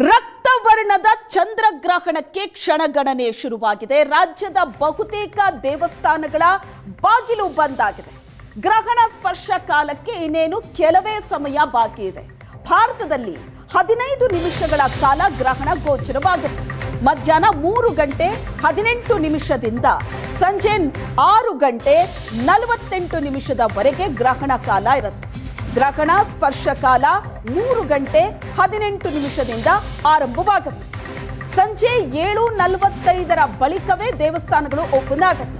ರಕ್ತವರ್ಣದ ಚಂದ್ರಗ್ರಹಣಕ್ಕೆ ಕ್ಷಣಗಣನೆ ಶುರುವಾಗಿದೆ. ರಾಜ್ಯದ ಬಹುತೇಕ ದೇವಸ್ಥಾನಗಳ ಬಾಗಿಲು ಬಂದಾಗಿದೆ. ಗ್ರಹಣ ಸ್ಪರ್ಶ ಕಾಲಕ್ಕೆ ಇನ್ನೇನು ಕೆಲವೇ ಸಮಯ ಬಾಕಿ ಇದೆ. ಭಾರತದಲ್ಲಿ 15 ನಿಮಿಷಗಳ ಕಾಲ ಗ್ರಹಣ ಗೋಚರವಾಗುತ್ತೆ. ಮಧ್ಯಾಹ್ನ 3 ಗಂಟೆ 18 ನಿಮಿಷದಿಂದ ಸಂಜೆ 6 ಗಂಟೆ 48 ನಿಮಿಷದವರೆಗೆ ಗ್ರಹಣ ಕಾಲ ಇರುತ್ತೆ. ಗ್ರಹಣ ಸ್ಪರ್ಶ ಕಾಲ 3 ಗಂಟೆ 18 ನಿಮಿಷದಿಂದ ಆರಂಭವಾಗುತ್ತೆ. ಸಂಜೆ 7:45 ಬಳಿಕವೇ ದೇವಸ್ಥಾನಗಳು ಓಪನ್ ಆಗುತ್ತೆ.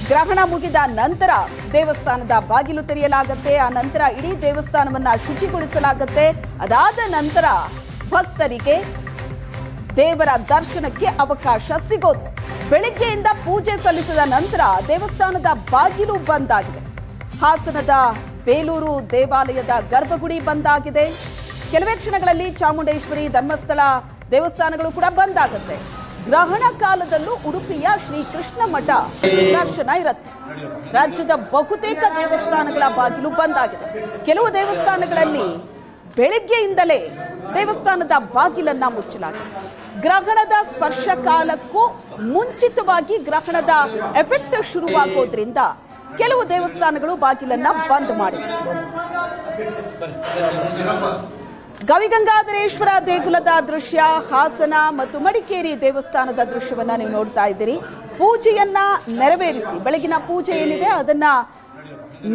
ಗ್ರಹಣ ಮುಗಿದ ನಂತರ ದೇವಸ್ಥಾನದ ಬಾಗಿಲು ತೆರೆಯಲಾಗುತ್ತೆ. ಆ ನಂತರ ಇಡೀ ದೇವಸ್ಥಾನವನ್ನ ಶುಚಿಗೊಳಿಸಲಾಗುತ್ತೆ. ಅದಾದ ನಂತರ ಭಕ್ತರಿಗೆ ದೇವರ ದರ್ಶನಕ್ಕೆ ಅವಕಾಶ ಸಿಗೋದು. ಬೆಳಗ್ಗೆಯಿಂದ ಪೂಜೆ ಸಲ್ಲಿಸಿದ ನಂತರ ದೇವಸ್ಥಾನದ ಬಾಗಿಲು ಬಂದಾಗಿದೆ. ಹಾಸನದ ಬೇಲೂರು ದೇವಾಲಯದ ಗರ್ಭಗುಡಿ ಬಂದಾಗಿದೆ. ಕೆಲವೇ ಕ್ಷಣಗಳಲ್ಲಿ ಚಾಮುಂಡೇಶ್ವರಿ, ಧರ್ಮಸ್ಥಳ ದೇವಸ್ಥಾನಗಳು ಕೂಡ ಬಂದಾಗುತ್ತೆ. ಗ್ರಹಣ ಕಾಲದಲ್ಲೂ ಉಡುಪಿಯ ಶ್ರೀ ಕೃಷ್ಣ ಮಠ ದರ್ಶನ ಇರುತ್ತೆ. ರಾಜ್ಯದ ಬಹುತೇಕ ದೇವಸ್ಥಾನಗಳ ಬಾಗಿಲು ಬಂದಾಗಿದೆ. ಕೆಲವು ದೇವಸ್ಥಾನಗಳಲ್ಲಿ ಬೆಳಗ್ಗೆಯಿಂದಲೇ ದೇವಸ್ಥಾನದ ಬಾಗಿಲನ್ನ ಮುಚ್ಚಲಾಗಿದೆ. ಗ್ರಹಣದ ಸ್ಪರ್ಶ ಕಾಲಕ್ಕೂ ಮುಂಚಿತವಾಗಿ ಗ್ರಹಣದ ಎಫೆಕ್ಟ್ ಶುರುವಾಗೋದ್ರಿಂದ ಕೆಲವು ದೇವಸ್ಥಾನಗಳು ಬಾಗಿಲನ್ನ ಬಂದ್ ಮಾಡಿವೆ. ಗವಿಗಂಗಾಧರೇಶ್ವರ ದೇಗುಲದ ದೃಶ್ಯ, ಹಾಸನ ಮತ್ತು ಮಡಿಕೇರಿ ದೇವಸ್ಥಾನದ ದೃಶ್ಯವನ್ನ ನೀವು ನೋಡ್ತಾ ಇದ್ದೀರಿ. ಪೂಜೆಯನ್ನ ನೆರವೇರಿಸಿ, ಬೆಳಗಿನ ಪೂಜೆ ಏನಿದೆ ಅದನ್ನ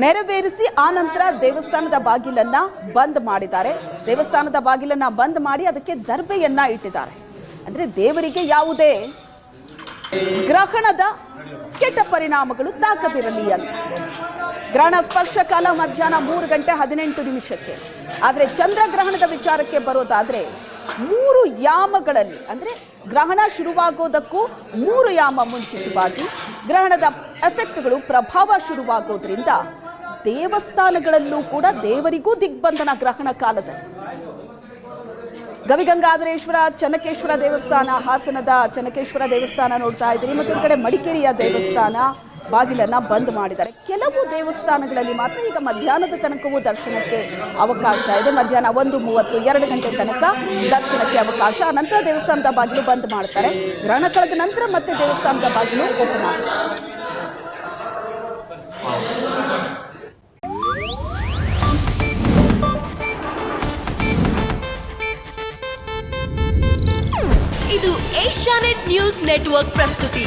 ನೆರವೇರಿಸಿ ಆ ನಂತರ ದೇವಸ್ಥಾನದ ಬಾಗಿಲನ್ನ ಬಂದ್ ಮಾಡಿದ್ದಾರೆ. ದೇವಸ್ಥಾನದ ಬಾಗಿಲನ್ನ ಬಂದ್ ಮಾಡಿ ಅದಕ್ಕೆ ದರ್ಬೆಯನ್ನ ಇಟ್ಟಿದ್ದಾರೆ. ಅಂದ್ರೆ ದೇವರಿಗೆ ಯಾವುದೇ ಗ್ರಹಣದ ಕೆಟ್ಟ ಪರಿಣಾಮಗಳು ತಾಕದಿರಲಿ ಅಂತ. ಗ್ರಹಣ ಸ್ಪರ್ಶ ಕಾಲ ಮಧ್ಯಾಹ್ನ 3 ಗಂಟೆ 18 ನಿಮಿಷಕ್ಕೆ. ಆದರೆ ಚಂದ್ರಗ್ರಹಣದ ವಿಚಾರಕ್ಕೆ ಬರೋದಾದ್ರೆ 3 ಯಾಮಗಳಲ್ಲಿ, ಅಂದ್ರೆ ಗ್ರಹಣ ಶುರುವಾಗೋದಕ್ಕೂ 3 ಯಾಮ ಮುಂಚಿತವಾಗಿ ಗ್ರಹಣದ ಎಫೆಕ್ಟ್ಗಳು ಪ್ರಭಾವ ಶುರುವಾಗೋದ್ರಿಂದ ದೇವಸ್ಥಾನಗಳಲ್ಲೂ ಕೂಡ ದೇವರಿಗೂ ದಿಗ್ಬಂಧನ ಗ್ರಹಣ ಕಾಲದಲ್ಲಿ. ಗವಿಗಂಗಾಧರೇಶ್ವರ, ಚನ್ನಕೇಶ್ವರ ದೇವಸ್ಥಾನ, ಹಾಸನದ ಚನ್ನಕೇಶ್ವರ ದೇವಸ್ಥಾನ ನೋಡ್ತಾ ಇದ್ದೀರಿ. ಮತ್ತು ಈ ಕಡೆ ಮಡಿಕೇರಿಯ ದೇವಸ್ಥಾನ ಬಾಗಿಲನ್ನ ಬಂದ್ ಮಾಡಿದ್ದಾರೆ. ಕೆಲವು ದೇವಸ್ಥಾನಗಳಲ್ಲಿ ಮಾತ್ರ ಈಗ ಮಧ್ಯಾಹ್ನದ ತನಕವೂ ದರ್ಶನಕ್ಕೆ ಅವಕಾಶ ಇದೆ. ಮಧ್ಯಾಹ್ನ 1:30, 2 ಗಂಟೆ ತನಕ ದರ್ಶನಕ್ಕೆ ಅವಕಾಶ. ನಂತರ ದೇವಸ್ಥಾನದ ಬಾಗಿಲು ಬಂದ್ ಮಾಡ್ತಾರೆ. ಗ್ರಹಣ ಕಳೆದ ನಂತರ ಮತ್ತೆ ದೇವಸ್ಥಾನದ ಬಾಗಿಲು ಓಪನ್ ಆಗುತ್ತೆ. ಇದು ಏಷ್ಯಾನೆಟ್ ನ್ಯೂಸ್ ನೆಟ್ವರ್ಕ್ ಪ್ರಸ್ತುತಿ.